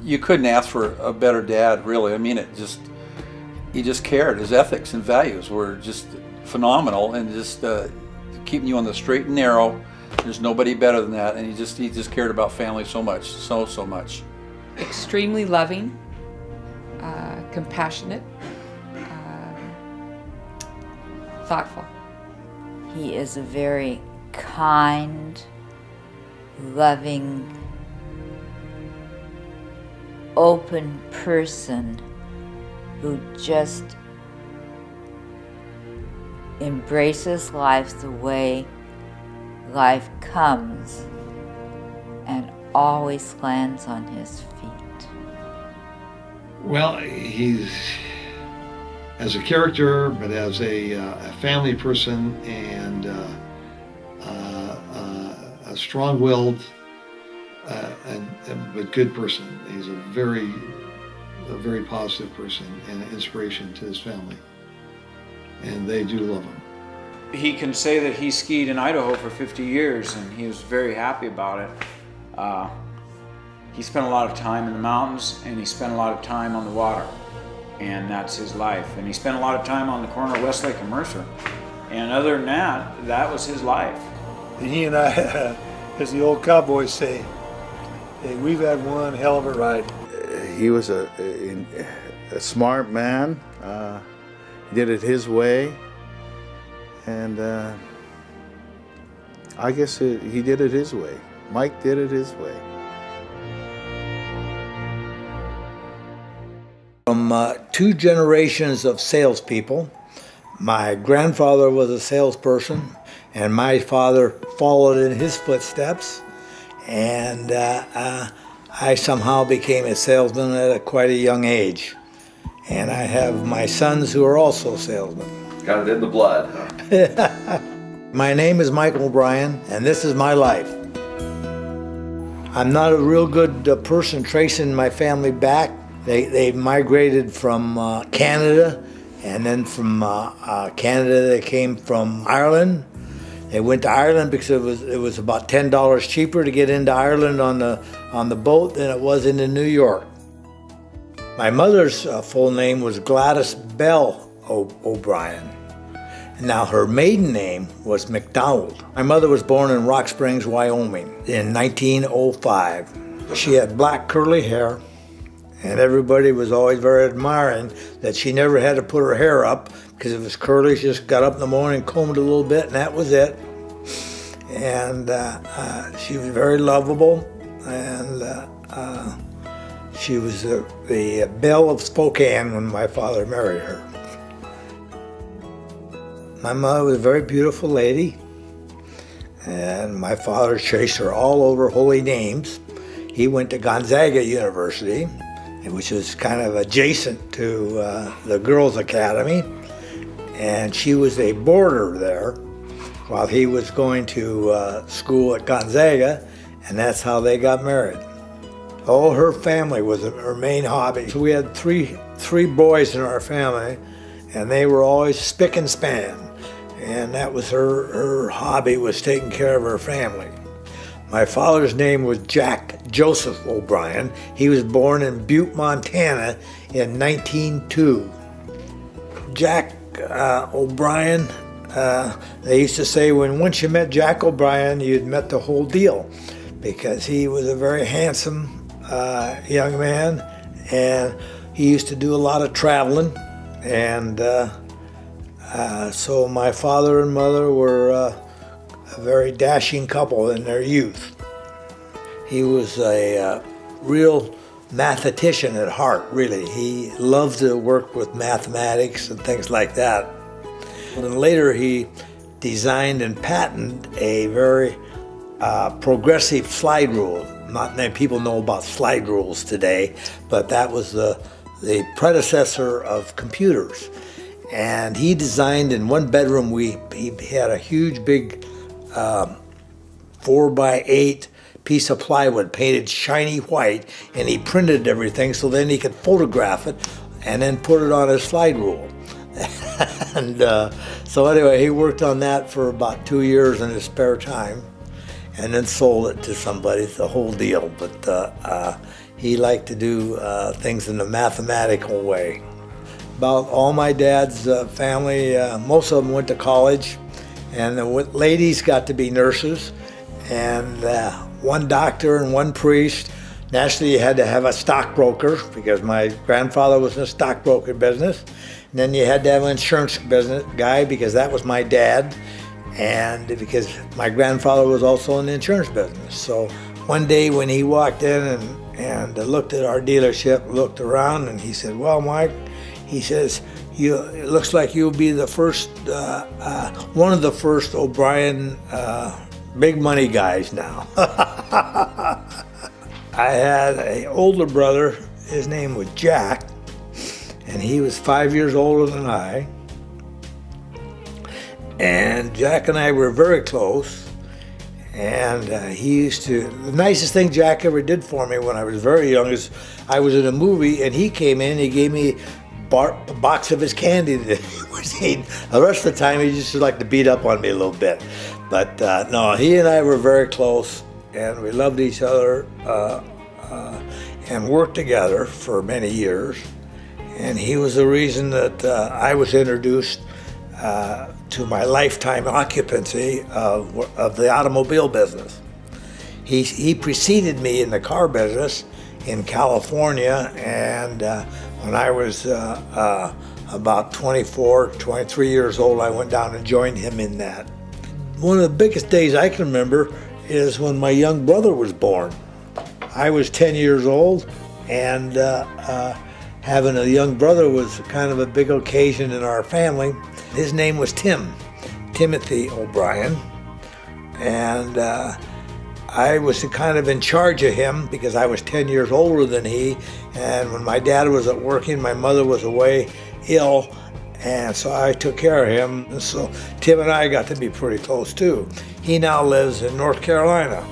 You couldn't ask for a better dad, really. I mean, he just cared. His ethics and values were just phenomenal, and just keeping you on the straight and narrow. There's nobody better than that, and he just cared about family so much, so much. Extremely loving, compassionate, thoughtful. He is a very kind, loving, open person who just embraces life the way life comes and always lands on his feet. Well, he's, as a character, but as a family person, and a strong-willed but good person. He's a very positive person and an inspiration to his family, and they do love him. He can say that he skied in Idaho for 50 years, and he was very happy about it. He spent a lot of time in the mountains, and he spent a lot of time on the water, and that's his life. And he spent a lot of time on the corner of Westlake and Mercer, and other than that, that was his life. He and I, as the old cowboys say, hey, we've had one hell of a ride. He was a smart man. He did it his way, and I guess he did it his way. Mike did it his way. From 2 generations of salespeople. My grandfather was a salesperson, and my father followed in his footsteps, and I somehow became a salesman at quite a young age. And I have my sons who are also salesmen. Got it in the blood, huh? My name is Michael O'Brien, and this is my life. I'm not a real good person tracing my family back. They migrated from Canada, and then from Canada they came from Ireland. They went to Ireland because it was about $10 cheaper to get into Ireland on the boat than it was into New York. My mother's full name was Gladys Bell O'Brien. Now her maiden name was McDonald. My mother was born in Rock Springs, Wyoming in 1905. She had black curly hair, and everybody was always very admiring that she never had to put her hair up because it was curly. She just got up in the morning, combed it a little bit, and that was it. And she was very lovable, and she was the belle of Spokane when my father married her. My mother was a very beautiful lady, and my father chased her all over holy names. He went to Gonzaga University, which was kind of adjacent to the Girls Academy, and she was a boarder there while he was going to school at Gonzaga, and that's how they got married. All her family was her main hobby. So we had three boys in our family, and they were always spick and span, and that was her hobby, was taking care of her family. My father's name was Jack Joseph O'Brien. He was born in Butte, Montana in 1902. Jack O'Brien, they used to say once you met Jack O'Brien, you'd met the whole deal, because he was a very handsome young man, and he used to do a lot of traveling, and so my father and mother were a very dashing couple in their youth. He was a real mathematician at heart, really. He loved to work with mathematics and things like that. And later he designed and patented a very progressive slide rule. Not many people know about slide rules today, but that was the predecessor of computers. And he designed, in one bedroom, he had a huge big 4x8 piece of plywood painted shiny white, and he printed everything so then he could photograph it and then put it on his slide rule. And so anyway, he worked on that for about 2 years in his spare time, and then sold it to somebody, the whole deal. But he liked to do things in a mathematical way. About all my dad's family, most of them went to college, and the ladies got to be nurses, and one doctor and one priest. Naturally, you had to have a stockbroker because my grandfather was in the stockbroker business. And then you had to have an insurance business guy because that was my dad, and because my grandfather was also in the insurance business. So one day when he walked in and looked at our dealership, looked around, and he said, "Well, Mike," he says, it looks like you'll be the first, one of the first O'Brien big money guys now." I had an older brother, his name was Jack, and he was 5 years older than I. And Jack and I were very close, and the nicest thing Jack ever did for me when I was very young is I was in a movie and he came in, he gave me a box of his candy that he was eating. The rest of the time he just liked to beat up on me a little bit. But no, he and I were very close, and we loved each other and worked together for many years. And he was the reason that I was introduced to my lifetime occupancy of the automobile business. He preceded me in the car business in California, and when I was about 24, 23 years old, I went down and joined him in that. One of the biggest days I can remember is when my young brother was born. I was 10 years old, and having a young brother was kind of a big occasion in our family. His name was Timothy O'Brien, and I was kind of in charge of him because I was 10 years older than he, and when my dad was at working, my mother was away ill, and so I took care of him. And so Tim and I got to be pretty close too. He now lives in North Carolina.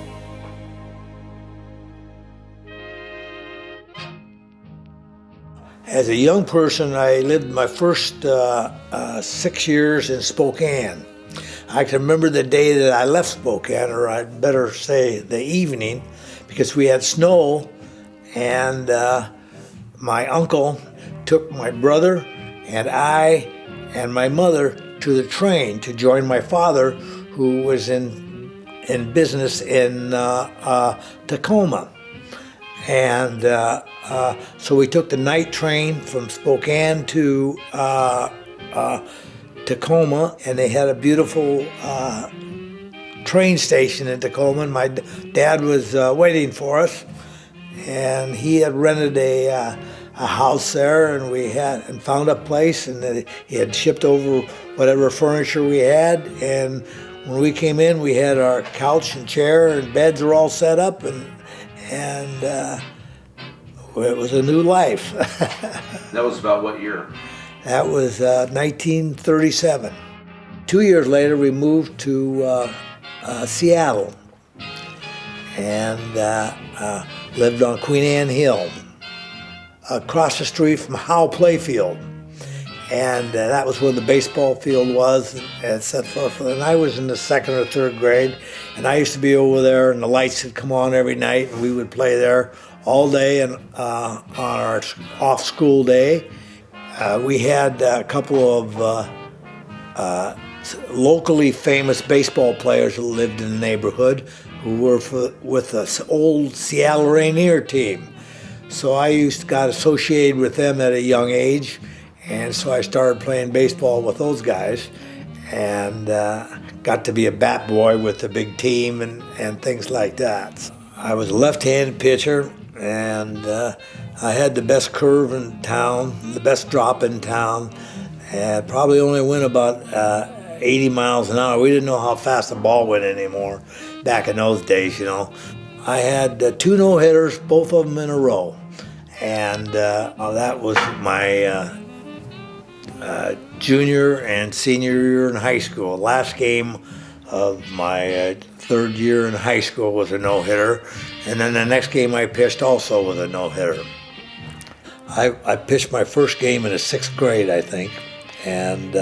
As a young person, I lived my first 6 years in Spokane. I can remember the day that I left Spokane, or I'd better say the evening, because we had snow, and my uncle took my brother and I and my mother to the train to join my father, who was in business in Tacoma. And so we took the night train from Spokane to Tacoma, and they had a beautiful train station in Tacoma, and my dad was waiting for us, and he had rented a house there, and we found a place, and he had shipped over whatever furniture we had, and when we came in, we had our couch and chair and beds were all set up, and it was a new life. That was about what year? That was 1937. 2 years later, we moved to Seattle and lived on Queen Anne Hill, across the street from Howe Playfield. And that was where the baseball field was, and so forth. And I was in the second or third grade, and I used to be over there, and the lights would come on every night, and we would play there all day. And on our off-school day, we had a couple of locally famous baseball players who lived in the neighborhood who were with the old Seattle Rainier team. So I got associated with them at a young age. And so I started playing baseball with those guys, and got to be a bat boy with the big team and things like that. So I was a left-handed pitcher, and I had the best curve in town, the best drop in town, and probably only went about 80 miles an hour. We didn't know how fast the ball went anymore back in those days, you know. I had 2 no-hitters, both of them in a row, and that was my junior and senior year in high school. Last game of my third year in high school was a no-hitter, and then the next game I pitched also was a no-hitter. I pitched my first game in the 6th grade, I think, and